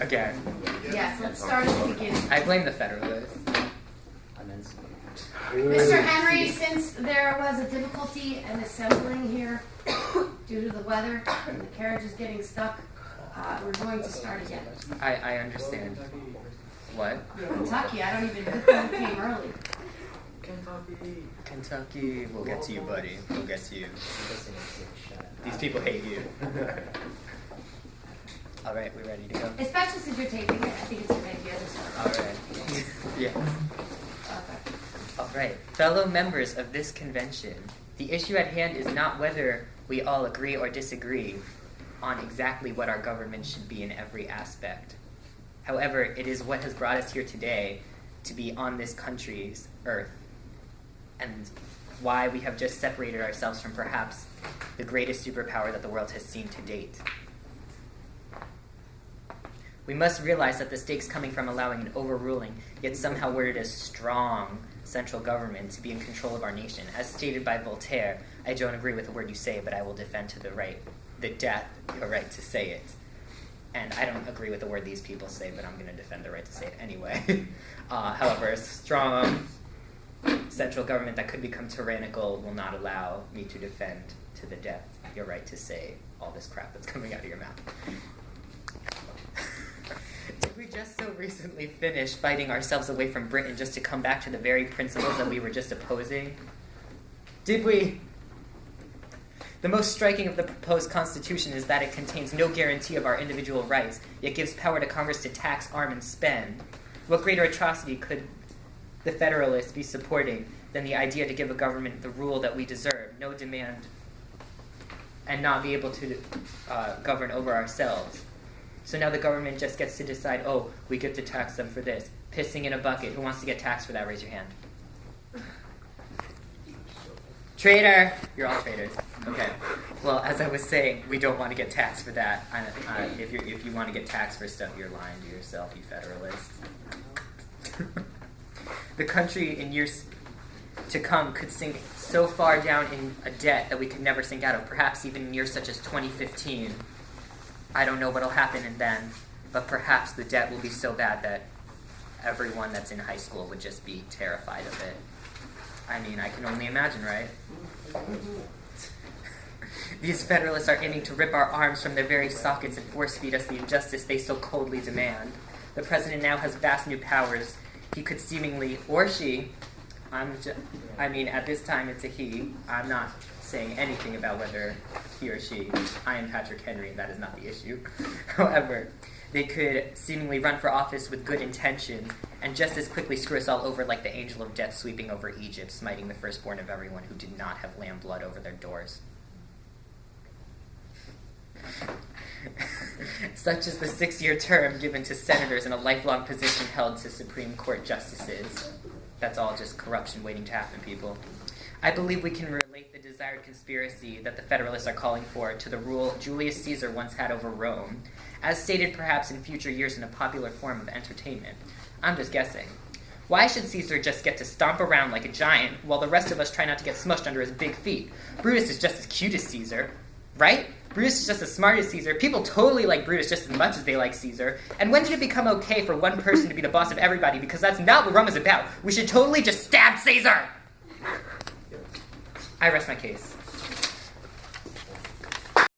again. Yes, let's start at the beginning. I blame the Federalists. Mr. Henry, since there was a difficulty in assembling here due to the weather and the carriage is getting stuck, we're going to start again. I understand. What? Kentucky, I don't even know who came early. Kentucky, we'll get to you, buddy. We'll get to you. These people hate you. All right, we ready to go? Especially since you're taping it, I think it's a good idea to start. All right. Yeah. Okay. All right. Fellow members of this convention, the issue at hand is not whether we all agree or disagree on exactly what our government should be in every aspect. However, it is what has brought us here today to be on this country's earth, and why we have just separated ourselves from perhaps the greatest superpower that the world has seen to date. We must realize that the stakes coming from allowing an overruling, yet somehow worded as strong, central government to be in control of our nation. As stated by Voltaire, I don't agree with the word you say, but I will defend to the death, your right to say it. And I don't agree with the word these people say, but I'm going to defend the right to say it anyway. However, a strong central government that could become tyrannical will not allow me to defend to the death your right to say all this crap that's coming out of your mouth. Did we just so recently finish fighting ourselves away from Britain just to come back to the very principles that we were just opposing? Did we? The most striking of the proposed Constitution is that it contains no guarantee of our individual rights, yet gives power to Congress to tax, arm, and spend. What greater atrocity could the Federalists be supporting than the idea to give a government the rule that we deserve, no demand, and not be able to govern over ourselves? So now the government just gets to decide, oh, we get to tax them for this. Pissing in a bucket. Who wants to get taxed for that? Raise your hand. Traitor! You're all traitors. Okay. Well, as I was saying, we don't want to get taxed for that. If you want to get taxed for stuff, you're lying to yourself, you Federalists. The country in years to come could sink so far down in a debt that we could never sink out of, perhaps even in years such as 2015. I don't know what'll happen then, but perhaps the debt will be so bad that everyone that's in high school would just be terrified of it. I mean, I can only imagine, right? These Federalists are aiming to rip our arms from their very sockets and force-feed us the injustice they so coldly demand. The president now has vast new powers. He could seemingly, or she, at this time it's a he. I'm not saying anything about whether he or she. I am Patrick Henry, and that is not the issue. However, they could seemingly run for office with good intentions and just as quickly screw us all over like the angel of death sweeping over Egypt, smiting the firstborn of everyone who did not have lamb blood over their doors. Such is the 6-year term given to senators and a lifelong position held to Supreme Court justices. That's all just corruption waiting to happen, people. I believe we can relate the desired conspiracy that the Federalists are calling for to the rule Julius Caesar once had over Rome, as stated perhaps in future years in a popular form of entertainment. I'm just guessing. Why should Caesar just get to stomp around like a giant while the rest of us try not to get smushed under his big feet? Brutus is just as cute as Caesar, right? Brutus is just as smart as Caesar. People totally like Brutus just as much as they like Caesar. And when did it become okay for one person to be the boss of everybody? Because that's not what Rome is about. We should totally just stab Caesar! I rest my case.